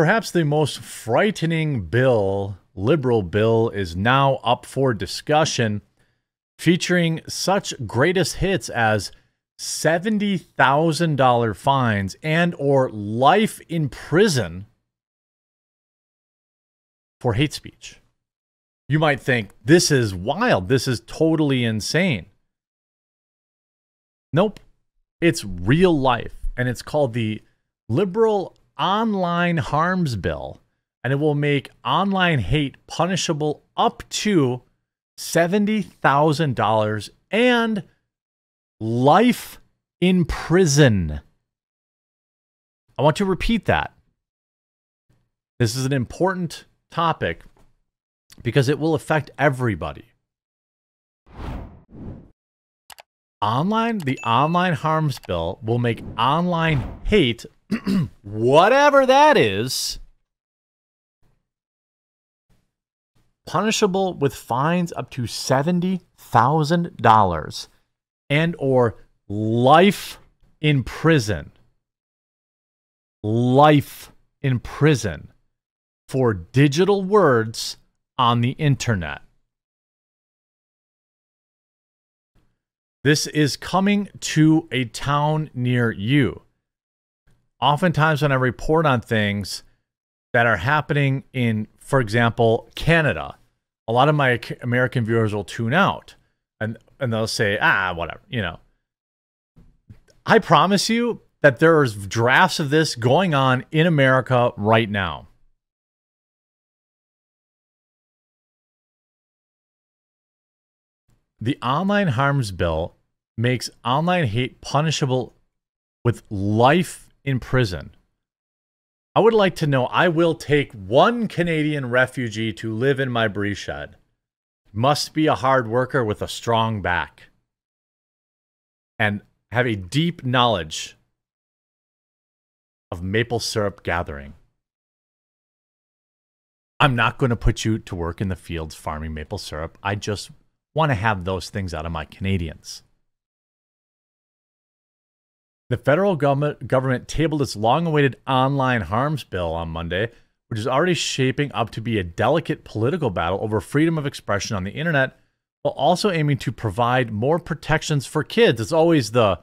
Perhaps the most frightening liberal bill, is now up for discussion, featuring such greatest hits as $70,000 fines and or life in prison for hate speech. You might think, this is wild. This is totally insane. Nope. It's real life, and it's called the Liberal Online Harms Bill, and it will make online hate punishable up to $70,000 and life in prison. I want to repeat that. This is an important topic because it will affect everybody. The Online Harms Bill will make online hate, whatever that is, punishable with fines up to $70,000 and or life in prison. Life in prison for digital words on the internet. This is coming to a town near you. Oftentimes when I report on things that are happening in, for example, Canada, a lot of my American viewers will tune out and they'll say, whatever, you know. I promise you that there's drafts of this going on in America right now. The Online Harms Bill makes online hate punishable with life in prison. I would like to know, I will take one Canadian refugee to live in my brie shed. Must be a hard worker with a strong back and have a deep knowledge of maple syrup gathering. I'm not going to put you to work in the fields farming maple syrup. I just want to have those things out of my Canadians. The federal government tabled its long-awaited Online Harms Bill on Monday, which is already shaping up to be a delicate political battle over freedom of expression on the internet, while also aiming to provide more protections for kids. It's always the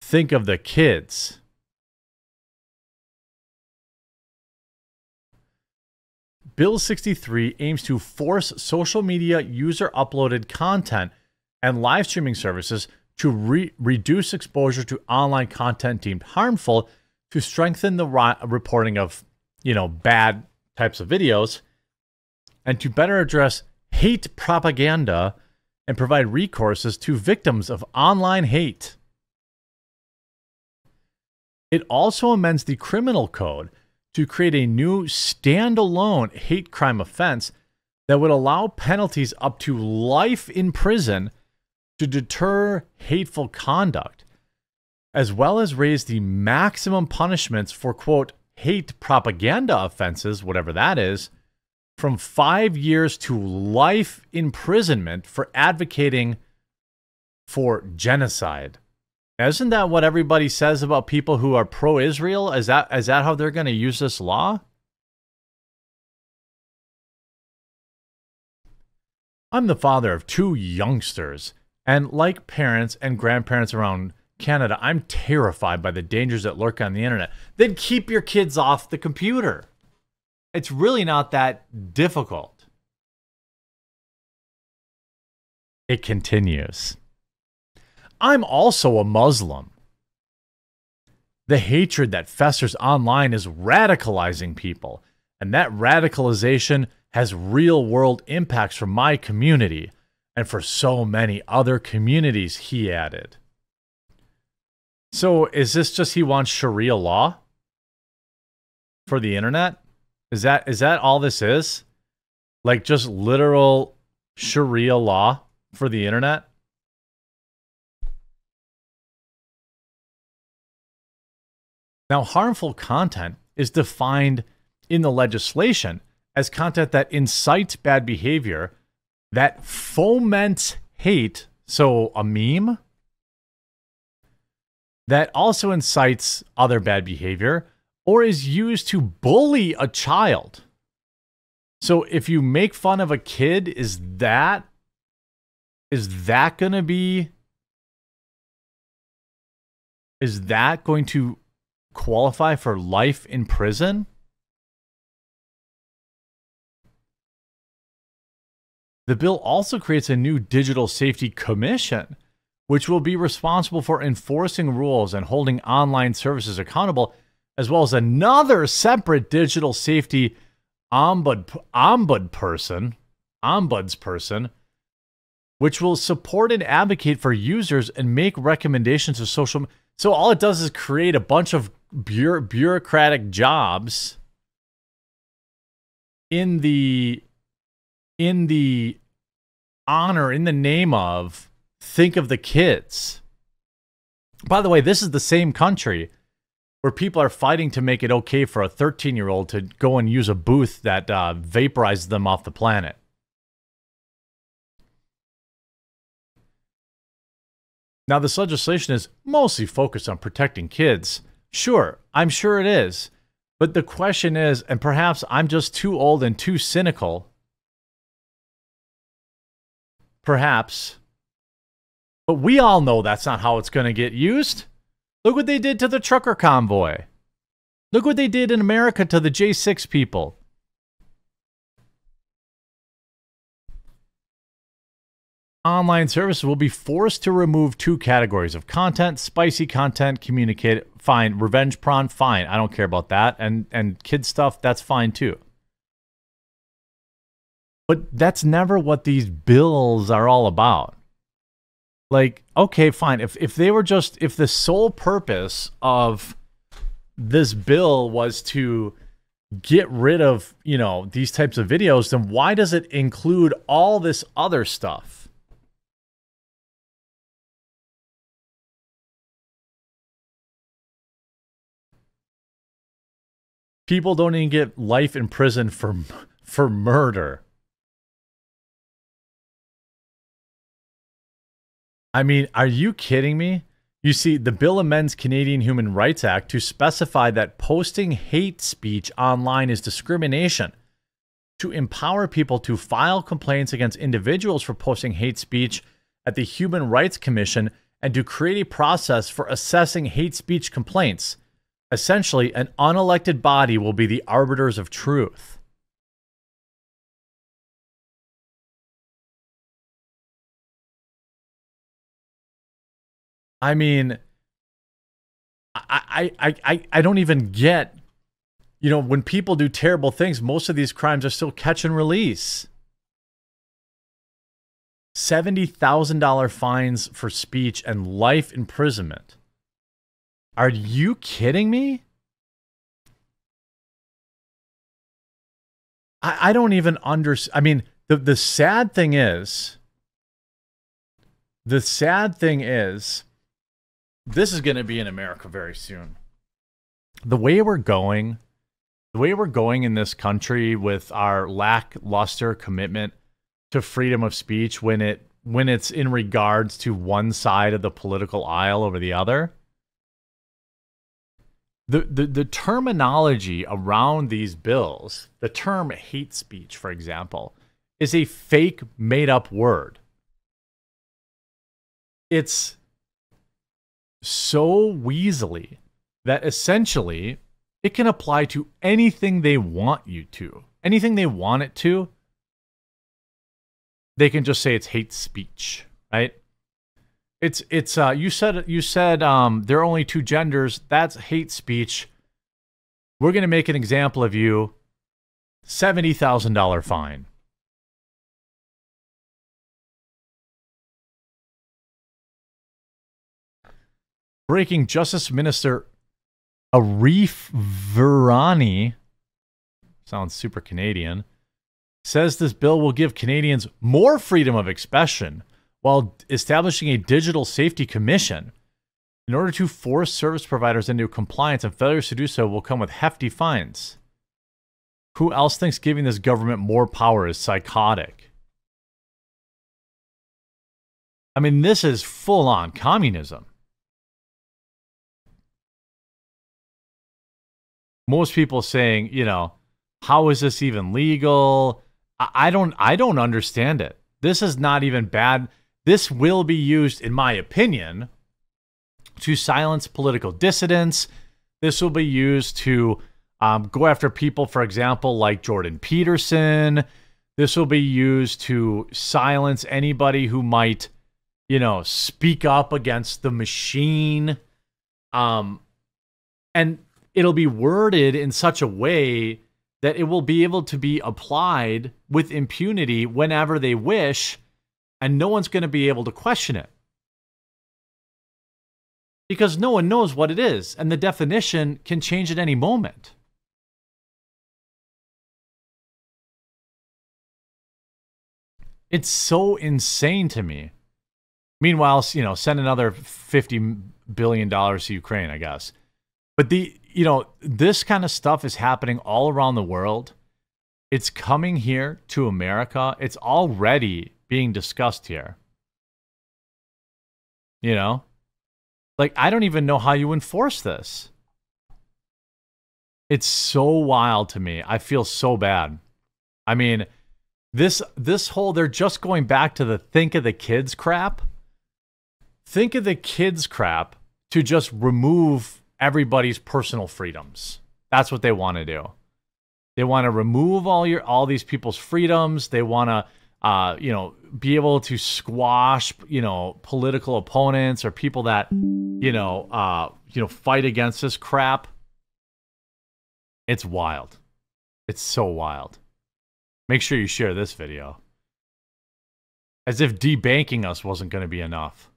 think of the kids. Bill 63 aims to force social media user-uploaded content and live streaming services to reduce exposure to online content deemed harmful, to strengthen the reporting of, bad types of videos, and to better address hate propaganda and provide recourses to victims of online hate. It also amends the criminal code to create a new standalone hate crime offense that would allow penalties up to life in prison to deter hateful conduct, as well as raise the maximum punishments for, quote, hate propaganda offenses, whatever that is, from 5 years to life imprisonment for advocating for genocide. Isn't that what everybody says about people who are pro-Israel? Is that how they're going to use this law? I'm the father of 2 youngsters, and like parents and grandparents around Canada, I'm terrified by the dangers that lurk on the internet. Then keep your kids off the computer. It's really not that difficult. It continues. I'm also a Muslim. The hatred that festers online is radicalizing people, and that radicalization has real-world impacts for my community and for so many other communities, he added. So is this just he wants Sharia law for the internet? Is that all this is? Like just literal Sharia law for the internet? Now, harmful content is defined in the legislation as content that incites bad behavior, that foments hate, so a meme, that also incites other bad behavior, or is used to bully a child. So if you make fun of a kid, is that going to qualify for life in prison? The bill also creates a new digital safety commission, which will be responsible for enforcing rules and holding online services accountable, as well as another separate digital safety ombudsperson, which will support and advocate for users and make recommendations to social. So all it does is create a bunch of bureaucratic jobs in the honor, in the name of, think of the kids. By the way, this is the same country where people are fighting to make it okay for a 13-year-old to go and use a booth that vaporizes them off the planet. Now, this legislation is mostly focused on protecting kids. Sure, I'm sure it is. But the question is, and perhaps I'm just too old and too cynical, perhaps, but we all know that's not how it's going to get used. Look what they did to the trucker convoy. Look what they did in America to the J6 people. Online services will be forced to remove 2 categories of content: spicy content, communicate, fine. Revenge porn, fine. I don't care about that. And kid stuff, that's fine too. But that's never what these bills are all about. Like, okay, fine. If they were just, if the sole purpose of this bill was to get rid of, you know, these types of videos, then why does it include all this other stuff? People don't even get life in prison for murder. I mean, are you kidding me? You see, the bill amends Canadian Human Rights Act to specify that posting hate speech online is discrimination, to empower people to file complaints against individuals for posting hate speech at the Human Rights Commission, and to create a process for assessing hate speech complaints. Essentially, an unelected body will be the arbiters of truth. I mean, I don't even get, you know, when people do terrible things, most of these crimes are still catch and release. $70,000 fines for speech and life imprisonment. Are you kidding me? I don't even understand. I mean, the sad thing is, this is going to be in America very soon. The way we're going in this country with our lackluster commitment to freedom of speech when it's in regards to one side of the political aisle over the other. The terminology around these bills, the term hate speech, for example, is a fake made-up word. It's so weaselly that essentially it can apply to anything they want you to. Anything they want it to, they can just say it's hate speech, right? It's you said there are only 2 genders. That's hate speech. We're going to make an example of you. $70,000 fine. Breaking, Justice Minister Arif Virani, sounds super Canadian, says this bill will give Canadians more freedom of expression while establishing a digital safety commission in order to force service providers into compliance, and failures to do so will come with hefty fines. Who else thinks giving this government more power is psychotic? I mean, this is full-on communism. most people saying, how is this even legal? I don't understand it. This is not even bad. This will be used, in my opinion, to silence political dissidents. This will be used to go after people, for example, like Jordan Peterson. This will be used to silence anybody who might, speak up against the machine. And it'll be worded in such a way that it will be able to be applied with impunity whenever they wish, and no one's going to be able to question it. Because no one knows what it is, and the definition can change at any moment. It's so insane to me. Meanwhile, send another $50 billion to Ukraine, I guess. But this kind of stuff is happening all around the world. It's coming here to America. It's already being discussed here. Like, I don't even know how you enforce this. It's so wild to me. I feel so bad. I mean, this whole, they're just going back to the think of the kids crap. Think of the kids crap to just remove everybody's personal freedoms. That's what they want to do. They want to remove all these people's freedoms. They want to, be able to squash, political opponents or people that, fight against this crap. It's wild. It's so wild. Make sure you share this video. As if debanking us wasn't going to be enough.